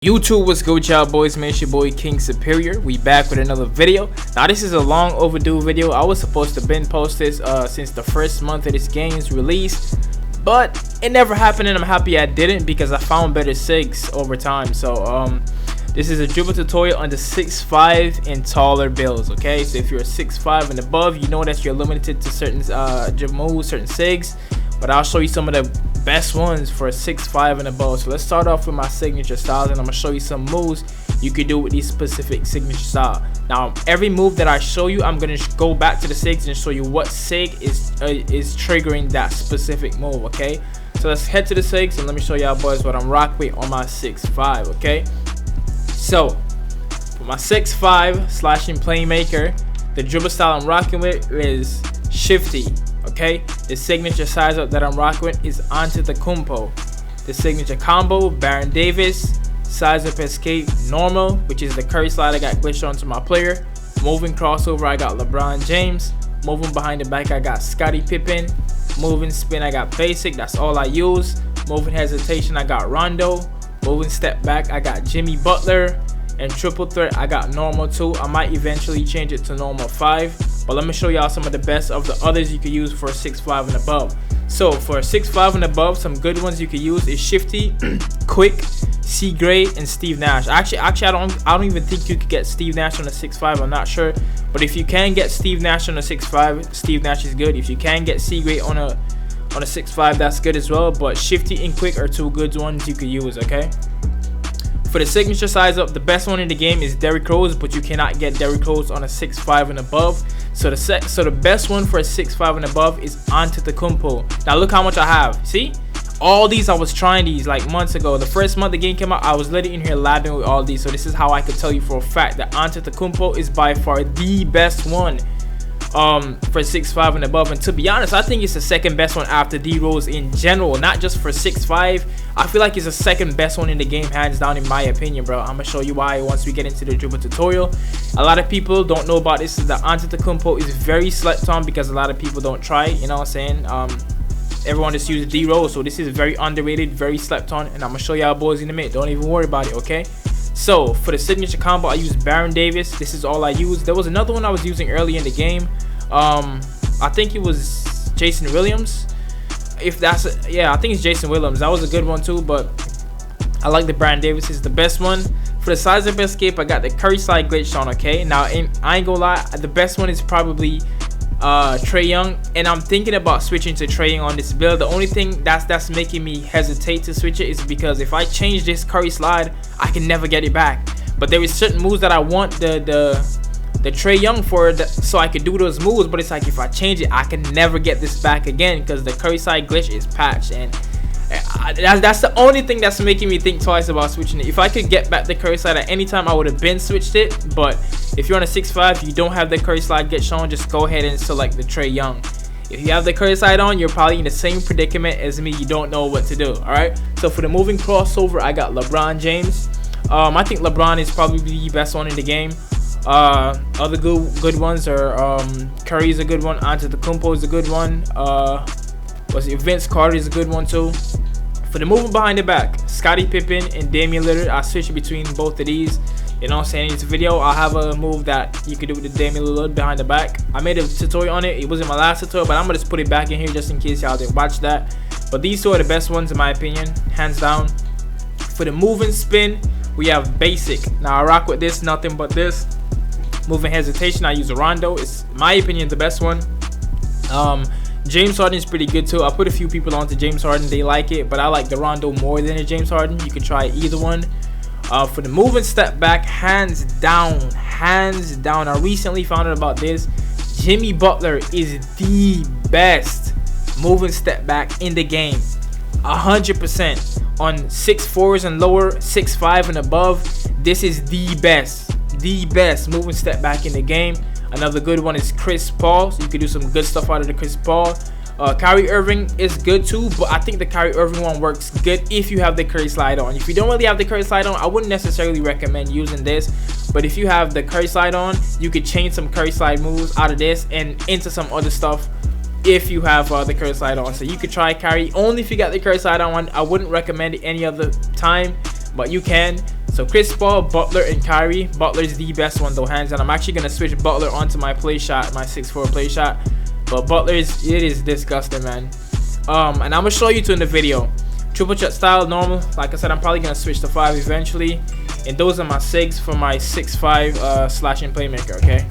YouTube, what's good with y'all boys, man? It's your boy King Superior. We back with another video. Now this is a long overdue video. I was supposed to been post this since the first month of this game's release, but it never happened, and I'm happy I didn't because I found better sigs over time. So this is a dribble tutorial on the 6'5" and taller builds. Okay, so if you're a 6'5" and above, you know that you're limited to certain dribble moves, certain sigs, but I'll show you some of the best ones for a 6'5" and above. So let's start off with my signature styles, and I'm gonna show you some moves you can do with these specific signature style. Now every move that I show you, I'm gonna go back to the sigs and show you what sig is triggering that specific move. Okay, so let's head to the sigs and let me show y'all boys what I'm rocking with on my 6'5". Okay, so for my 6'5" slashing playmaker, the dribble style I'm rocking with is shifty. Okay, the signature size up that I'm rocking with is Antetokounmpo. The signature combo, Baron Davis. Size up escape, normal, which is the curry slide I got glitched onto my player. Moving crossover, I got LeBron James. Moving behind the back, I got Scottie Pippen. Moving spin, I got basic, that's all I use. Moving hesitation, I got Rondo. Moving step back, I got Jimmy Butler. And triple threat, I got normal 2. I might eventually change it to normal 5, but let me show y'all some of the best of the others you can use for a 6'5" and above. So for a 6'5" and above, some good ones you can use is Shifty, Quick, C Gray, and Steve Nash. Actually, I don't even think you could get Steve Nash on a 6'5". I'm not sure, but if you can get Steve Nash on a 6'5", Steve Nash is good. If you can get C Gray on a 6'5", that's good as well. But Shifty and Quick are two good ones you could use. Okay. For the signature size up, the best one in the game is Derrick Rose, but you cannot get Derrick Rose on a 6'5" and above. So the best one for a 6'5" and above is Antetokounmpo. Now look how much I have. See, all these I was trying these like months ago. The first month the game came out, I was literally in here labbing with all these. So this is how I could tell you for a fact that Antetokounmpo is by far the best one for 6'5" and above. And to be honest, I think it's the second best one after D Rose in general, not just for 6'5". I feel like it's the second best one in the game, hands down, in my opinion, bro. I'm gonna show you why once we get into the dribble tutorial. A lot of people don't know about this, is that Antetokounmpo is very slept on because a lot of people don't try it, you know what I'm saying? Everyone just uses D Rose, so this is very underrated, very slept on, and I'm gonna show y'all boys in a minute. Don't even worry about it. Okay, so for the signature combo, I use Baron Davis. This is all I use. There was another one I was using early in the game. I think it was Jason Williams. If that's yeah, I think it's Jason Williams. That was a good one too, but I like the Baron Davis. Is the best one. For the size of escape, I got the curry slide glitched on. Okay, now I ain't gonna lie, the best one is probably Trae Young, and I'm thinking about switching to Trae Young on this build. The only thing that's making me hesitate to switch it is because if I change this curry slide, I can never get it back. But there is certain moves that I want the Trae Young for, so I could do those moves, but it's like if I change it, I can never get this back again because the curry side glitch is patched, and that's the only thing that's making me think twice about switching it. If I could get back the curry side at any time, I would have been switched it. But if you're on a 6'5", you don't have the curry slide get shown, just go ahead and select the Trae Young. If you have the curry side on, you're probably in the same predicament as me. You don't know what to do. All right, so for the moving crossover, I got LeBron James. I think LeBron is probably the best one in the game. Other good ones are Curry is a good one, Antetokounmpo is a good one, Vince Carter is a good one too. For the moving behind the back, Scottie Pippen and Damian Lillard, I switch between both of these. You know what I'm saying? In this video, I'll have a move that you could do with the Damian Lillard behind the back. I made a tutorial on it. It wasn't my last tutorial, but I'm gonna just put it back in here just in case y'all didn't watch that. But these two are the best ones in my opinion, hands down. For the moving spin, we have basic. Now I rock with this, nothing but this. Moving hesitation, I use a Rondo. It's, in my opinion, the best one. James Harden is pretty good too. I put a few people onto James Harden, they like it, but I like the Rondo more than the James Harden. You can try either one. For the moving step back, hands down. I recently found out about this. Jimmy Butler is the best moving step back in the game. 100% on 6'4" and lower, 6'5" and above. This is the best moving step back in the game. Another good one is Chris Paul, so you can do some good stuff out of the Chris Paul. Kyrie Irving is good too, but I think the Kyrie Irving one works good if you have the curry slide on. If you don't really have the curry slide on, I wouldn't necessarily recommend using this, but if you have the curry slide on, you could change some curry slide moves out of this and into some other stuff if you have the curry slide on. So you could try Kyrie only if you got the curry slide on. I wouldn't recommend it any other time, but you can. So Chris Paul, Butler, and Kyrie. Butler's the best one though, hands down. I'm actually gonna switch Butler onto my play shot, my 6'4" play shot. But Butler it is disgusting, man. And I'm gonna show you two in the video. Triple shot style, normal. Like I said, I'm probably gonna switch to 5 eventually. And those are my SIGs for my 6'5" slashing playmaker. Okay.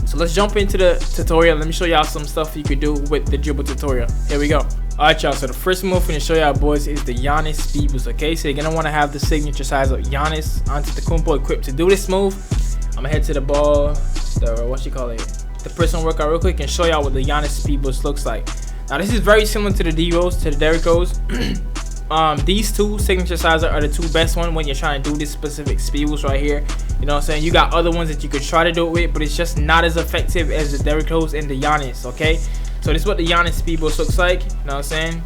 So let's jump into the tutorial. Let me show y'all some stuff you could do with the dribble tutorial. Here we go. Alright y'all, so the first move I'm going to show y'all boys is the Giannis speed boost. Okay, so you're going to want to have the signature size of Giannis Antetokounmpo equipped to do this move. I'm going to head to the ball, the personal workout real quick and show y'all what the Giannis speed boost looks like. Now this is very similar to the D-Rose, to the Derrick Rose. These two signature sizes are the two best ones when you're trying to do this specific speed boost right here. You know what I'm saying? You got other ones that you could try to do it with, but it's just not as effective as the Derrick Rose and the Giannis. Okay, so this is what the Giannis speed boost looks like. You know what I'm saying?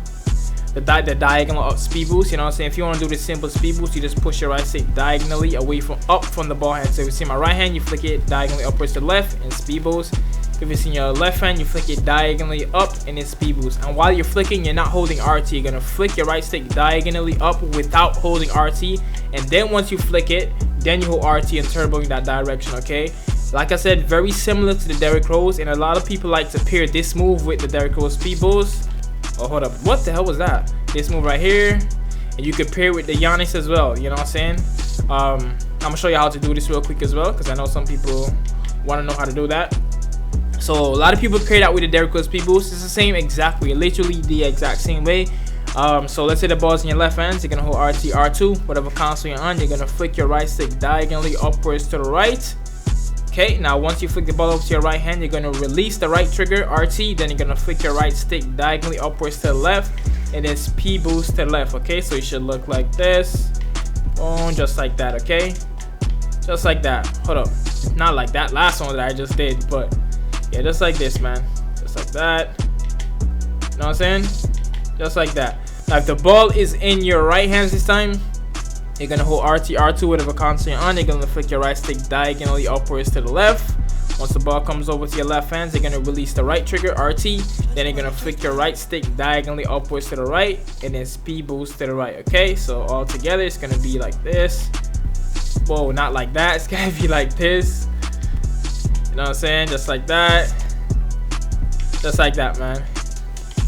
The diagonal up speed boost. You know what I'm saying? If you want to do this simple speed boost, you just push your right stick diagonally away from from the ball hand. So if you see my right hand, you flick it diagonally upwards to the left and speed boost. If it's in your left hand, you flick it diagonally up and then speed boost. And while you're flicking, you're not holding RT. You're gonna flick your right stick diagonally up without holding RT. And then once you flick it, then you hold RT and turbo in that direction. Okay. Like I said, very similar to the Derrick Rose, and a lot of people like to pair this move with the Derrick Rose speed boost. Oh, hold up, what the hell was that? This move right here, and you can pair it with the Giannis as well. You know what I'm saying? I'm gonna show you how to do this real quick as well, because I know some people want to know how to do that. So a lot of people pair that with the Derrick Rose speed boost. It's the same exact way, literally the exact same way. So let's say the ball's in your left hand, you're gonna hold RT, R2, whatever console you're on. You're gonna flick your right stick diagonally upwards to the right. Okay, now once you flick the ball over to your right hand, you're gonna release the right trigger, RT, then you're gonna flick your right stick diagonally upwards to the left, and then speed boost to the left. Okay, so it should look like this. Boom, just like that. Okay, just like that. Hold up, not like that last one that I just did, but yeah, just like this, man. Just like that. You know what I'm saying? Just like that. Now if the ball is in your right hand this time, you're gonna hold RT, R2, whatever console you're on. You're gonna flick your right stick diagonally upwards to the left. Once the ball comes over to your left hand, you're gonna release the right trigger, RT. Then you're gonna flick your right stick diagonally upwards to the right, and then speed boost to the right. Okay, so all together it's gonna be like this. Whoa, not like that. It's gonna be like this. You know what I'm saying? Just like that. Just like that, man.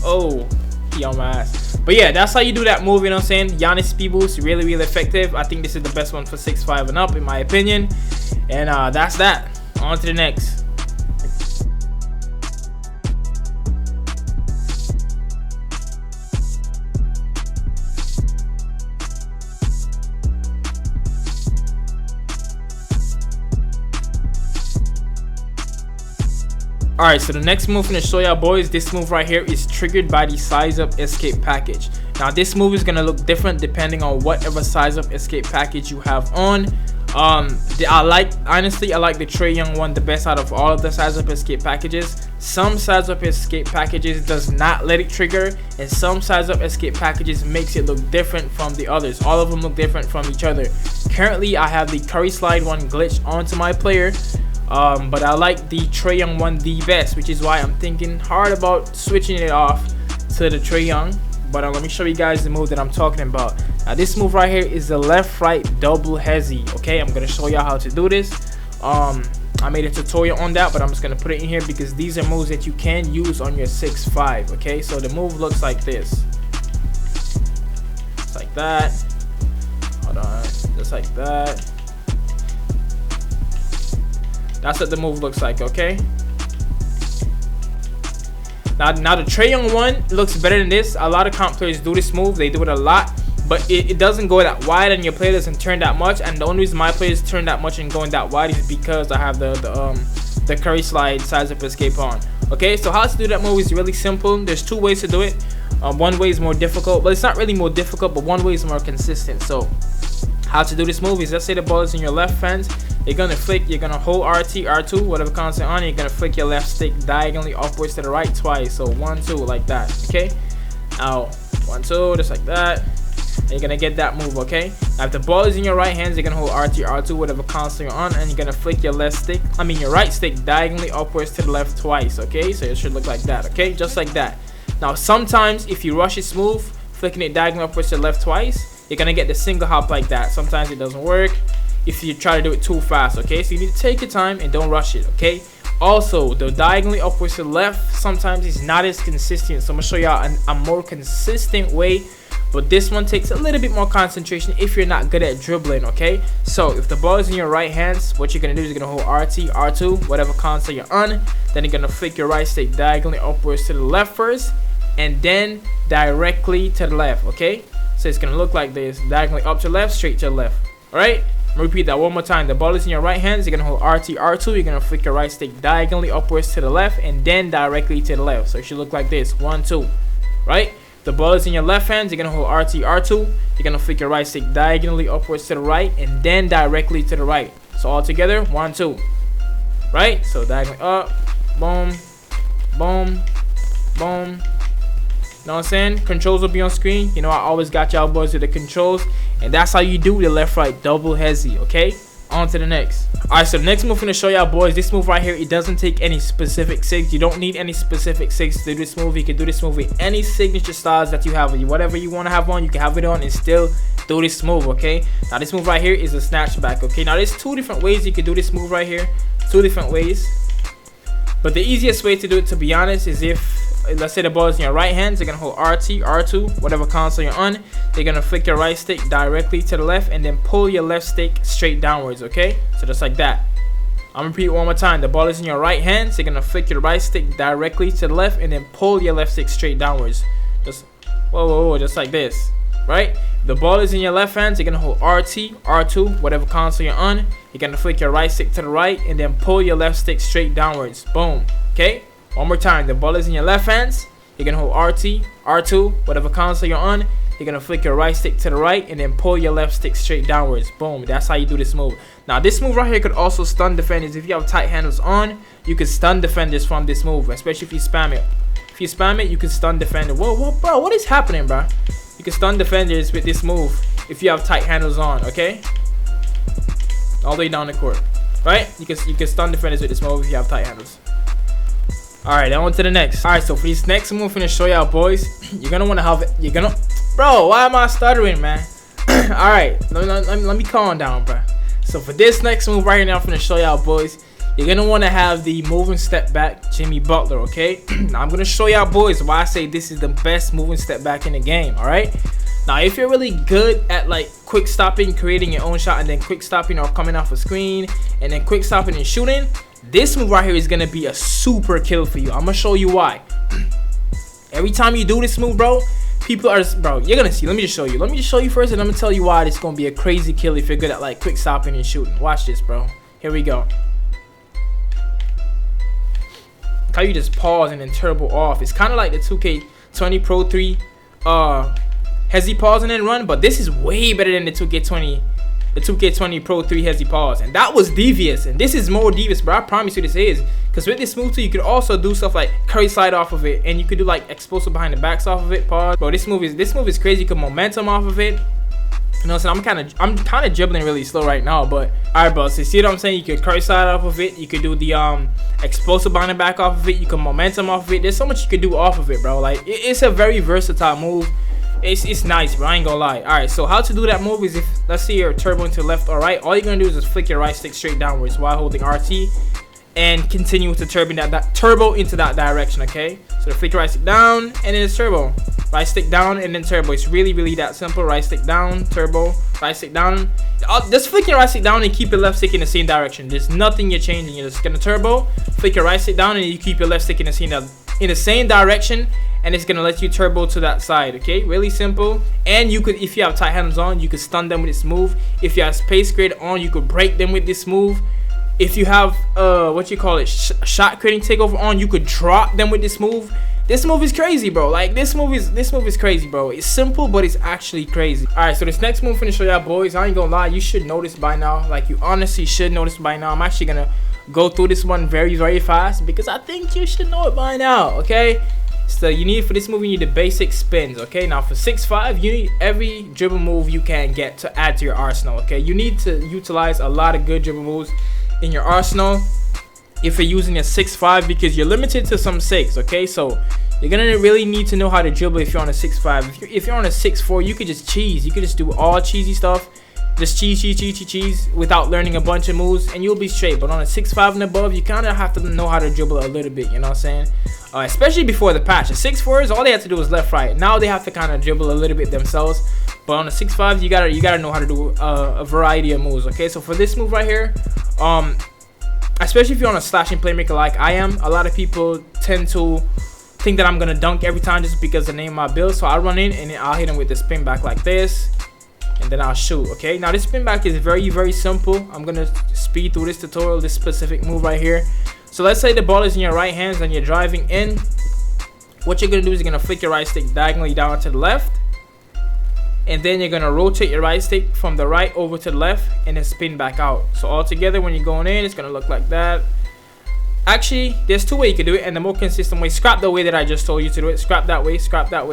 Oh, he on my ass. But yeah, that's how you do that move. You know what I'm saying? Giannis speed boost, really, really effective. I think this is the best one for 6'5" and up, in my opinion. And that's that. On to the next. Alright, so the next move I'm going to show y'all boys, this move right here is triggered by the size up escape package. Now this move is going to look different depending on whatever size up escape package you have on. Honestly, I like the Trae Young one the best out of all of the size up escape packages. Some size up escape packages does not let it trigger, and some size up escape packages makes it look different from the others. All of them look different from each other. Currently I have the Curry slide one glitched onto my player. But I like the Trae Young one the best, which is why I'm thinking hard about switching it off to the Trae Young. But let me show you guys the move that I'm talking about. Now this move right here is the left-right double hezzy. Okay, I'm gonna show y'all how to do this. I made a tutorial on that, but I'm just gonna put it in here because these are moves that you can use on your 6'5". Okay, so the move looks like this. Just like that. Hold on, just like that. That's what the move looks like, okay? Now the Trae Young one looks better than this. A lot of comp players do this move. They do it a lot, but it doesn't go that wide, and your player doesn't turn that much. And the only reason my players turn that much and going that wide is because I have the Curry slide size up escape on. Okay, so how to do that move is really simple. There's two ways to do it. One way is more difficult, but it's not really more difficult, but one way is more consistent. So how to do this move is, let's say the ball is in your left hand. You're gonna flick, you're gonna hold RT, R2, whatever constant on, you're gonna flick your left stick diagonally upwards to the right twice. So 1, 2, like that. Okay, now 1, 2, just like that, and you're gonna get that move. Okay, now if the ball is in your right hand, you're gonna hold RT, R2, whatever constant you're on, and you're gonna flick your your right stick diagonally upwards to the left twice. Okay, so it should look like that. Okay, just like that. Now sometimes if you rush it smooth, flicking it diagonally upwards to the left twice, you're gonna get the single hop like that. Sometimes it doesn't work if you try to do it too fast, okay? So you need to take your time and don't rush it, okay? Also, the diagonally upwards to the left sometimes is not as consistent, so I'm gonna show y'all a more consistent way, but this one takes a little bit more concentration if you're not good at dribbling, okay? So if the ball is in your right hands, what you're gonna do is you're gonna hold RT, R2, whatever console you're on, then you're gonna flick your right stick diagonally upwards to the left first, and then directly to the left, okay? So it's gonna look like this, diagonally up to the left, straight to the left. All right, repeat that one more time. The ball is in your right hands, you're gonna hold RT, R2, you're gonna flick your right stick diagonally upwards to the left, and then directly to the left. So it should look like this, 1, 2, right? The ball is in your left hands, you're gonna hold RT, R2, you're gonna flick your right stick diagonally upwards to the right, and then directly to the right. So all together, 1, 2, right? So diagonally up, boom, boom, boom. Know what I'm saying? Controls will be on screen. You know, I always got y'all boys with the controls, and that's how you do the left right double hezzy, okay? On to the next. Alright, so the next move I'm gonna show y'all boys, this move right here, it doesn't take any specific sigs. You don't need any specific sigs to do this move. You can do this move with any signature styles that you have. Whatever you want to have on, you can have it on and still do this move, okay? Now this move right here is a snatchback, okay? Now there's 2 different ways you can do this move right here. 2 different ways. But the easiest way to do it, to be honest, is if, let's say the ball is in your right hand, you're gonna hold RT, R2, whatever console you're on. You're gonna flick your right stick directly to the left and then pull your left stick straight downwards, okay? So just like that. I'm gonna repeat it one more time. The ball is in your right hand, so you're gonna flick your right stick directly to the left and then pull your left stick straight downwards. Just whoa, whoa, whoa, just like this, right? The ball is in your left hand, so you're gonna hold RT, R2, whatever console you're on. You're gonna flick your right stick to the right and then pull your left stick straight downwards. Boom, okay? One more time. The ball is in your left hands. You're gonna hold RT, R2, whatever console you're on. You're gonna flick your right stick to the right and then pull your left stick straight downwards. Boom. That's how you do this move. Now this move right here could also stun defenders. If you have tight handles on, you can stun defenders from this move, especially if you spam it. If you spam it, you can stun defenders. Whoa, whoa, bro, what is happening, bro? You can stun defenders with this move if you have tight handles on, okay? All the way down the court, right? You can stun defenders with this move if you have tight handles. Alright, then on to the next. Alright, so for this next move I'm gonna show y'all boys, you're gonna want to have it. You're gonna, bro, why am I stuttering, man? Alright, let me calm down, bro. So for this next move right here now I'm gonna show y'all boys, you're gonna want to have the moving step back Jimmy Butler, okay? Now I'm gonna show y'all boys why I say this is the best moving step back in the game. Alright, now if you're really good at like quick stopping, creating your own shot, and then quick stopping or coming off a screen, and then quick stopping and shooting, this move right here is gonna be a super kill for you. I'm gonna show you why. Every time you do this move, bro, people are, bro, you're gonna see. Let me just show you. Let me just show you first, and I'm gonna tell you why this is gonna be a crazy kill if you're good at like quick stopping and shooting. Watch this, bro. Here we go. Look how you just pause and then turbo off. It's kind of like the 2K20 Pro 3 hezzy pause and then run, but this is way better than the 2K20 Pro 3 hezzy pause, and that was devious, and this is more devious, bro. I promise you this is, because with this move too, you could also do stuff like curry slide off of it, and you could do like explosive behind the backs off of it. Pause, bro. This move is crazy. You can momentum off of it. You know what I'm saying? I'm kind of dribbling really slow right now, but alright, bro. So you see what I'm saying? You could curry slide off of it. You could do the explosive behind the back off of it. You can momentum off of it. There's so much you can do off of it, bro. Like it's a very versatile move. It's nice, bro. I ain't gonna lie. Alright, so how to do that move is, if let's say you're turbo into left or right, all you're gonna do is just flick your right stick straight downwards while holding RT and continue to turbo into that direction, okay? So the flick your right stick down and then it's turbo. Right stick down and then turbo. It's really that simple. Right stick down, turbo, right stick down. Just flick your right stick down and keep your left stick in the same direction. There's nothing you're changing. You're just gonna turbo, flick your right stick down, and you keep your left stick in the same direction, and it's gonna let you turbo to that side, okay? Really simple. And you could, if you have tight hands on, you could stun them with this move. If you have space creator on, you could break them with this move. If you have shot creating takeover on, you could drop them with this move. This move is crazy, bro. Like this move is crazy, bro. It's simple, but it's actually crazy. All right, so this next move I'm gonna show y'all boys, I ain't gonna lie, you should know this by now. Like, you honestly should know this by now. I'm actually gonna go through this one very fast because I think you should know it by now, okay? So you need, for this move, you need the basic spins, okay? Now for 6'5", you need every dribble move you can get to add to your arsenal, okay? You need to utilize a lot of good dribble moves in your arsenal if you're using a 6'5", because you're limited to some 6, okay? So You're gonna really need to know how to dribble if you're on a 6'5". If you're on a 6'4", you could just cheese. You could just do all cheesy stuff. Just cheese without learning a bunch of moves, and you'll be straight. But on a 6'5" and above, you kind of have to know how to dribble a little bit, you know what I'm saying? Especially before the patch. The 6'4s, all they have to do is left, right. Now they have to kind of dribble a little bit themselves. But on a 6'5", you gotta know how to do a variety of moves. Okay, so for this move right here, especially if you're on a slashing playmaker like I am, a lot of people tend to think that I'm gonna dunk every time just because the name of my build. So I run in and then I'll hit him with the spin back like this. And then I'll shoot. Okay, now this spin back is very simple. I'm gonna speed through this tutorial, this specific move right here. So let's say the ball is in your right hands and you're driving in. What you're gonna do is you're gonna flick your right stick diagonally down to the left, and then you're gonna rotate your right stick from the right over to the left and then spin back out. So all together, when you're going in, it's gonna look like that. Actually, there's two ways you can do it, and the more consistent way, scrap the way that I just told you to do it. Scrap that way,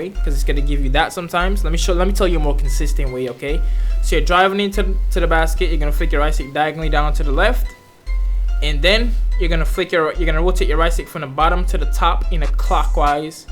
because it's gonna give you that sometimes. Let me tell you a more consistent way, okay? So you're driving into the basket, you're gonna flick your right stick diagonally down to the left, and then you're gonna rotate your right stick from the bottom to the top in a clockwise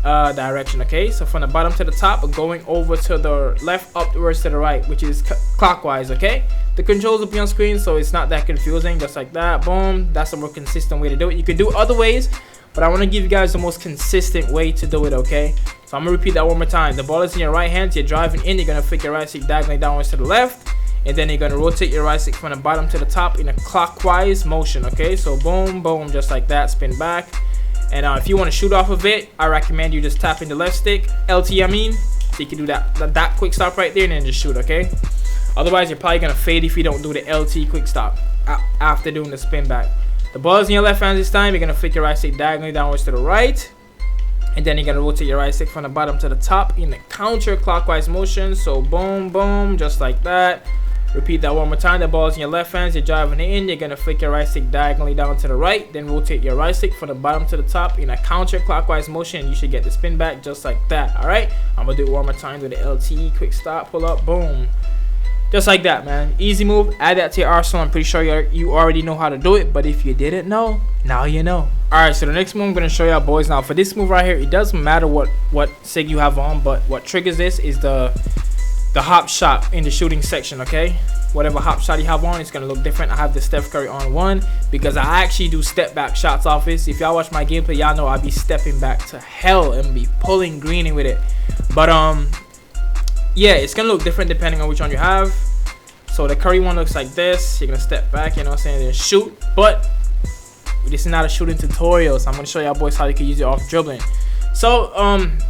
direction. Okay, so from the bottom to the top, going over to the left, upwards to the right, which is clockwise. Okay, the controls will be on screen, so it's not that confusing. Just like that, boom. That's a more consistent way to do it. You can do other ways, but I want to give you guys the most consistent way to do it. Okay, so I'm gonna repeat that one more time. The ball is in your right hand, you're driving in, you're gonna flick your right stick diagonally downwards to the left, and then you're gonna rotate your right stick from the bottom to the top in a clockwise motion. Okay, so boom, boom, just like that, spin back. And if you want to shoot off of it, I recommend you just tapping the left stick, LT I mean, so you can do that quick stop right there and then just shoot. Okay, otherwise you're probably gonna fade if you don't do the LT quick stop after doing the spin back. The ball is in your left hand this time. You're gonna flick your right stick diagonally downwards to the right, and then you're gonna rotate your right stick from the bottom to the top in a counterclockwise motion. So boom, boom, just like that. Repeat that one more time. The ball is in your left hand, you're driving it in, you're gonna flick your right stick diagonally down to the right, then rotate your right stick from the bottom to the top in a counterclockwise motion, and you should get the spin back just like that. Alright, I'm gonna do it one more time with the LTE quick stop, pull up, boom, just like that, man. Easy move. Add that to your arsenal. I'm pretty sure you already know how to do it, but if you didn't know, now you know. Alright, so the next move I'm gonna show y'all, boys. Now for this move right here, it doesn't matter what sig you have on, but what triggers this is the hop shot in the shooting section. Okay, whatever hop shot you have on, it's gonna look different. I have the Steph Curry on one because I actually do step back shots off this. If y'all watch my gameplay, y'all know I be stepping back to hell and be pulling greening with it. But yeah, it's gonna look different depending on which one you have. So the Curry one looks like this. You're gonna step back, you know what I'm saying, then shoot. But this is not a shooting tutorial, so I'm gonna show y'all boys how you can use it off dribbling. So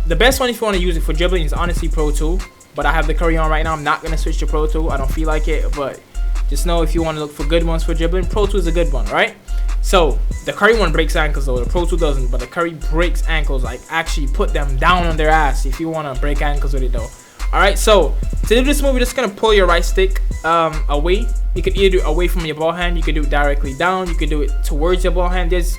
the best one if you want to use it for dribbling is honestly Pro 2. But I have the Curry on right now. I'm not going to switch to Pro 2. I don't feel like it. But just know if you want to look for good ones for dribbling, Pro 2 is a good one, right? So the Curry one breaks ankles though. The Pro 2 doesn't. But the Curry breaks ankles. Like actually put them down on their ass if you want to break ankles with it though. Alright, so to do this move, you're just going to pull your right stick away. You could either do it away from your ball hand. You could do it directly down. You could do it towards your ball hand. There's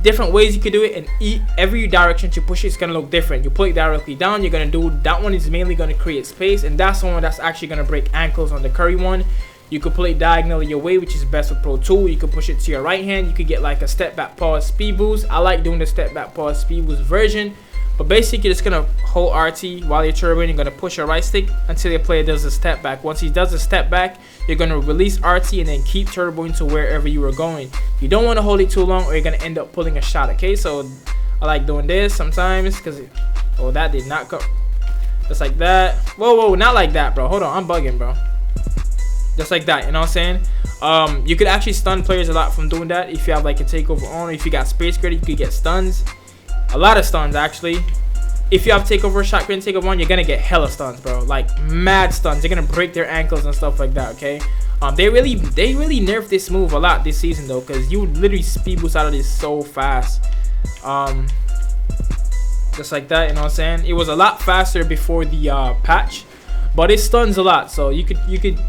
different ways you could do it, and every direction you push it's gonna look different. You pull it directly down, you're gonna do that one is mainly gonna create space, and that's the one that's actually gonna break ankles on the Curry one. You could pull it diagonally your way, which is best with Pro 2. You could push it to your right hand. You could get like a step back pause speed boost. I like doing the step back pause speed boost version. But basically, you're just gonna hold RT while you're turboing. You're gonna push your right stick until your player does a step back. Once he does a step back, you're gonna release RT and then keep turboing to wherever you were going. You don't want to hold it too long, or you're gonna end up pulling a shot. Okay, so I like doing this sometimes because oh, that did not go. Just like that. Whoa, not like that, bro. Hold on, I'm bugging, bro. Just like that, you know what I'm saying? You could actually stun players a lot from doing that. If you have like a takeover on, or if you got space graded, you could get stuns. A lot of stuns actually. If you have takeover, shot grid, takeover on, you're gonna get hella stuns, bro. Like mad stuns. You're gonna break their ankles and stuff like that. Okay. They really nerfed this move a lot this season though, because you would literally speed boost out of this so fast. Just like that, you know what I'm saying? It was a lot faster before the patch, but it stuns a lot. So you could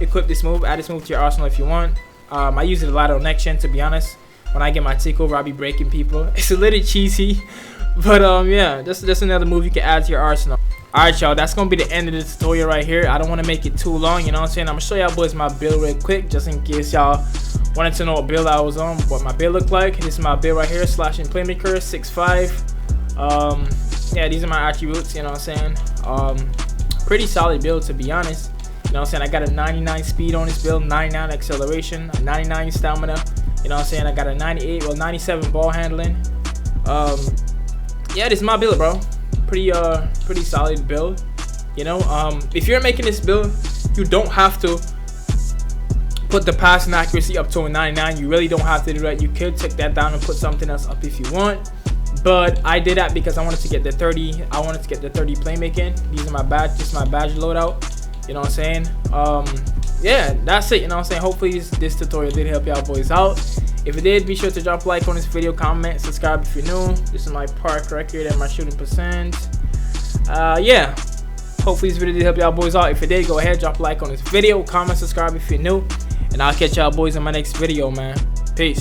equip this move, add this move to your arsenal if you want. I use it a lot on next gen, to be honest. When I get my takeover, I'll be breaking people. It's a little cheesy. But yeah, just another move you can add to your arsenal. Alright y'all, that's gonna be the end of the tutorial right here. I don't want to make it too long, you know what I'm saying? I'm gonna show y'all boys my build real quick, just in case y'all wanted to know what build I was on, what my build looked like. This is my build right here, slashing playmaker, 6'5". yeah, these are my attributes, you know what I'm saying. Pretty solid build, to be honest. You know what I'm saying? I got a 99 speed on this build, 99 acceleration, a 99 stamina. You know what I'm saying? I got a 97 ball handling. Yeah, this is my build, bro. Pretty solid build. You know, if you're making this build, you don't have to put the passing accuracy up to a 99. You really don't have to do that. You could take that down and put something else up if you want. But I did that because I wanted to get the 30. I wanted to get the 30 playmaking. These are my badge. This is my badge loadout. You know what I'm saying? Yeah, that's it. You know what I'm saying? Hopefully this tutorial did help y'all boys out. If it did, be sure to drop a like on this video, comment, subscribe if you're new. This is my park record and my shooting percent. Yeah. Hopefully this video did help y'all boys out. If it did, go ahead, drop a like on this video, comment, subscribe if you're new. And I'll catch y'all boys in my next video, man. Peace.